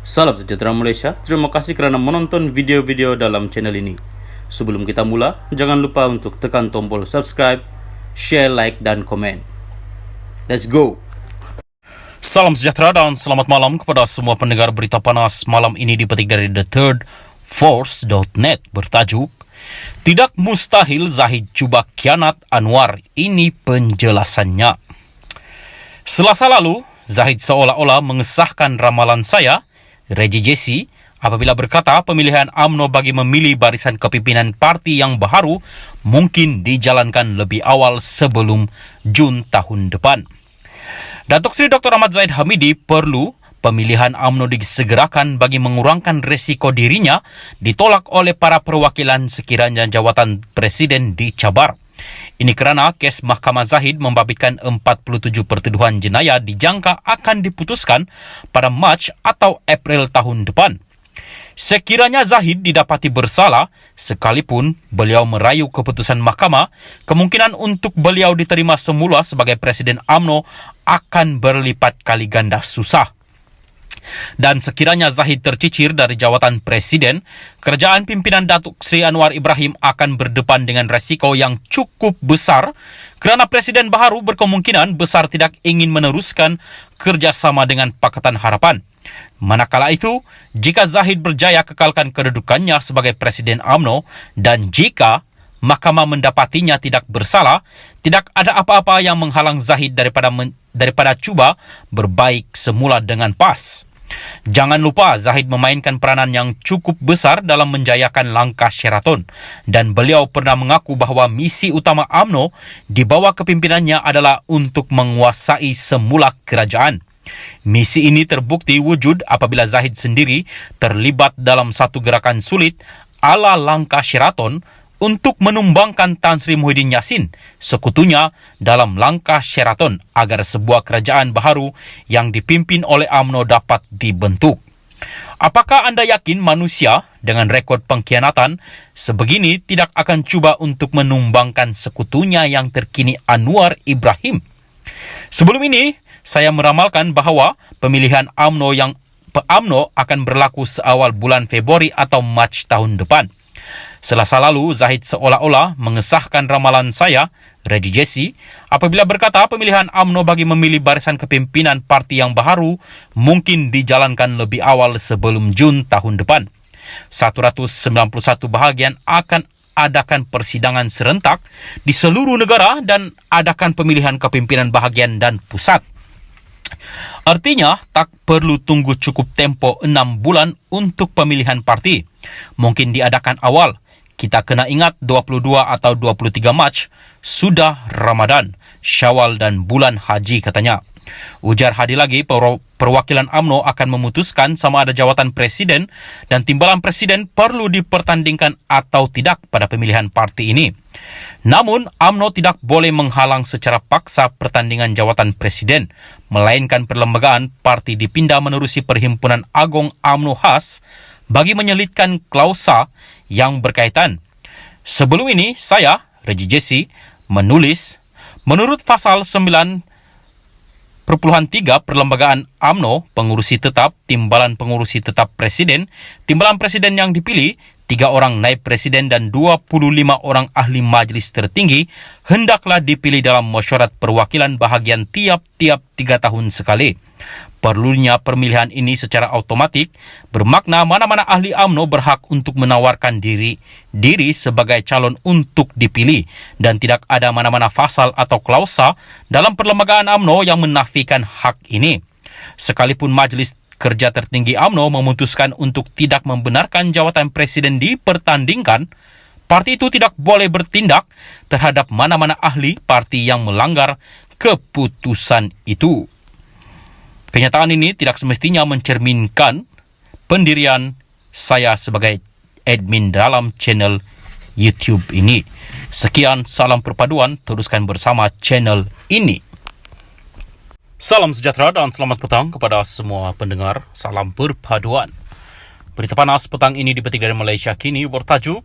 Salam sejahtera Malaysia, terima kasih kerana menonton video-video dalam channel ini. Sebelum kita mula, jangan lupa untuk tekan tombol subscribe, share, like, dan komen. Let's go! Salam sejahtera dan selamat malam kepada semua pendengar berita panas. Malam ini dipetik dari thethirdforce.net bertajuk Tidak mustahil Zahid cuba khianat Anwar, ini penjelasannya. Selasa lalu, Zahid seolah-olah mengesahkan ramalan saya, Reggie Jesse, apabila berkata pemilihan UMNO bagi memilih barisan kepimpinan parti yang baharu mungkin dijalankan lebih awal sebelum Jun tahun depan. Datuk Seri Dr. Ahmad Zahid Hamidi perlu pemilihan UMNO disegerakan bagi mengurangkan resiko dirinya ditolak oleh para perwakilan sekiranya jawatan presiden dicabar. Ini kerana kes Mahkamah Zahid membabitkan 47 pertuduhan jenayah dijangka akan diputuskan pada Mac atau April tahun depan. Sekiranya Zahid didapati bersalah, sekalipun beliau merayu keputusan mahkamah, kemungkinan untuk beliau diterima semula sebagai Presiden UMNO akan berlipat kali ganda susah. Dan sekiranya Zahid tercicir dari jawatan presiden, kerajaan pimpinan Datuk Seri Anwar Ibrahim akan berdepan dengan resiko yang cukup besar kerana Presiden baharu berkemungkinan besar tidak ingin meneruskan kerjasama dengan Pakatan Harapan. Manakala itu, jika Zahid berjaya kekalkan kedudukannya sebagai Presiden UMNO dan jika mahkamah mendapatinya tidak bersalah, tidak ada apa-apa yang menghalang Zahid daripada cuba berbaik semula dengan PAS. Jangan lupa Zahid memainkan peranan yang cukup besar dalam menjayakan langkah Sheraton dan beliau pernah mengaku bahawa misi utama UMNO di bawah kepimpinannya adalah untuk menguasai semula kerajaan. Misi ini terbukti wujud apabila Zahid sendiri terlibat dalam satu gerakan sulit ala langkah Sheraton untuk menumbangkan Tan Sri Muhyiddin Yassin, sekutunya dalam langkah Sheraton agar sebuah kerajaan baharu yang dipimpin oleh UMNO dapat dibentuk. Apakah anda yakin manusia dengan rekod pengkhianatan sebegini tidak akan cuba untuk menumbangkan sekutunya yang terkini Anwar Ibrahim? Sebelum ini, saya meramalkan bahawa pemilihan UMNO akan berlaku seawal bulan Februari atau Mac tahun depan. Selasa lalu, Zahid seolah-olah mengesahkan ramalan saya, Reggie Jesse, apabila berkata pemilihan UMNO bagi memilih barisan kepimpinan parti yang baharu mungkin dijalankan lebih awal sebelum Jun tahun depan. 191 bahagian akan adakan persidangan serentak di seluruh negara dan adakan pemilihan kepimpinan bahagian dan pusat. Artinya, tak perlu tunggu cukup tempoh 6 bulan untuk pemilihan parti. Mungkin diadakan awal. Kita kena ingat 22 atau 23 Mac sudah Ramadan, Syawal dan bulan haji katanya. Ujar Hadi lagi, perwakilan UMNO akan memutuskan sama ada jawatan presiden dan timbalan presiden perlu dipertandingkan atau tidak pada pemilihan parti ini. Namun, UMNO tidak boleh menghalang secara paksa pertandingan jawatan presiden, melainkan perlembagaan parti dipindah menerusi Perhimpunan Agong UMNO khas bagi menyelitkan klausa yang berkaitan. Sebelum ini, saya, Reggie Jesse, menulis, menurut pasal 9.3 Perlembagaan UMNO, pengurusi tetap, timbalan pengurusi tetap presiden, timbalan presiden yang dipilih, 3 orang naib presiden dan 25 orang ahli majlis tertinggi hendaklah dipilih dalam mesyuarat perwakilan bahagian tiap-tiap 3 tahun sekali. Perlunya pemilihan ini secara automatik bermakna mana-mana ahli UMNO berhak untuk menawarkan diri sebagai calon untuk dipilih dan tidak ada mana-mana pasal atau klausa dalam perlembagaan UMNO yang menafikan hak ini. Sekalipun Majlis Kerja Tertinggi UMNO memutuskan untuk tidak membenarkan jawatan presiden dipertandingkan, parti itu tidak boleh bertindak terhadap mana-mana ahli parti yang melanggar keputusan itu. Kenyataan ini tidak semestinya mencerminkan pendirian saya sebagai admin dalam channel YouTube ini. Sekian, salam perpaduan, teruskan bersama channel ini. Salam sejahtera dan selamat petang kepada semua pendengar. Salam perpaduan. Berita panas petang ini dipetik dari Malaysia Kini bertajuk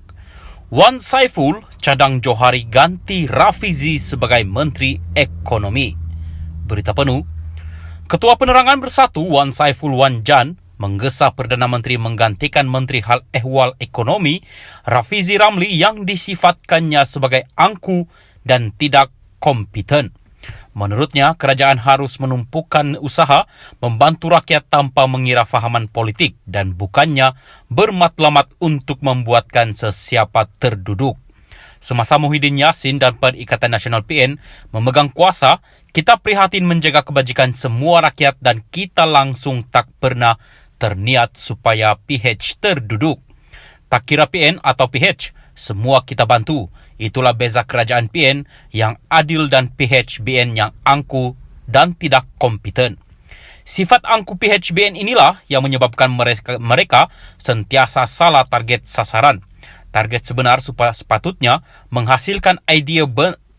Wan Saiful cadang Johari ganti Rafizi sebagai Menteri Ekonomi. Berita penuh. Ketua Penerangan Bersatu Wan Saiful Wan Jan menggesa Perdana Menteri menggantikan Menteri Hal Ehwal Ekonomi Rafizi Ramli yang disifatkannya sebagai angku dan tidak kompeten. Menurutnya, kerajaan harus menumpukan usaha membantu rakyat tanpa mengira fahaman politik dan bukannya bermatlamat untuk membuatkan sesiapa terduduk. Semasa Muhyiddin Yassin dan Perikatan Nasional PN memegang kuasa, kita prihatin menjaga kebajikan semua rakyat dan kita langsung tak pernah terniat supaya PH terduduk. Tak kira PN atau PH, semua kita bantu. Itulah beza kerajaan PN yang adil dan PHBN yang angku dan tidak kompeten. Sifat angku PHBN inilah yang menyebabkan mereka sentiasa salah target sasaran. Target sebenar sepatutnya menghasilkan idea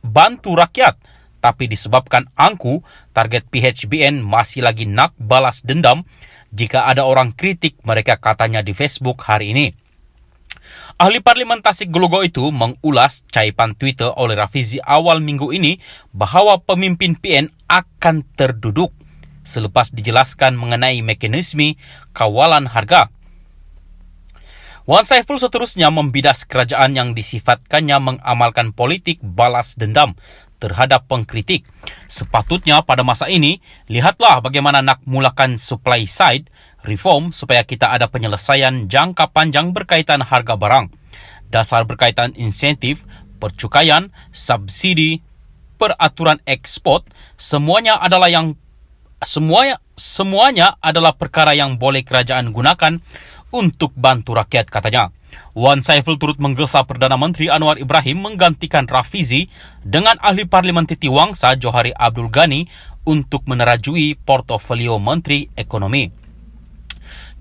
bantu rakyat, tapi disebabkan angku, target PHBN masih lagi nak balas dendam jika ada orang kritik mereka katanya di Facebook hari ini. Ahli Parlimen Tasik Gelogo itu mengulas caipan Twitter oleh Rafizi awal minggu ini bahawa pemimpin PN akan terduduk selepas dijelaskan mengenai mekanisme kawalan harga. Wan Saiful seterusnya membidas kerajaan yang disifatkannya mengamalkan politik balas dendam terhadap pengkritik. Sepatutnya pada masa ini, lihatlah bagaimana nak mulakan supply side reform supaya kita ada penyelesaian jangka panjang berkaitan harga barang. Dasar berkaitan insentif, percukaian, subsidi, peraturan ekspor, semuanya adalah perkara yang boleh kerajaan gunakan untuk bantu rakyat, katanya. Wan Saiful turut menggesa Perdana Menteri Anwar Ibrahim menggantikan Rafizi dengan ahli Parlimen Titi Wangsa Johari Abdul Ghani untuk menerajui portofolio Menteri Ekonomi.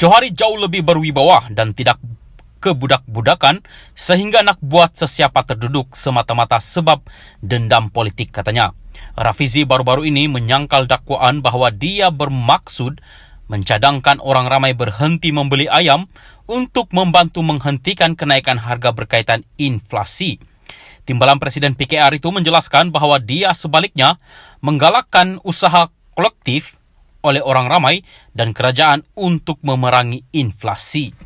Johari jauh lebih berwibawa dan tidak kebudak-budakan sehingga nak buat sesiapa terduduk semata-mata sebab dendam politik, katanya. Rafizi baru-baru ini menyangkal dakwaan bahawa dia bermaksud mencadangkan orang ramai berhenti membeli ayam untuk membantu menghentikan kenaikan harga berkaitan inflasi. Timbalan Presiden PKR itu menjelaskan bahawa dia sebaliknya menggalakkan usaha kolektif oleh orang ramai dan kerajaan untuk memerangi inflasi.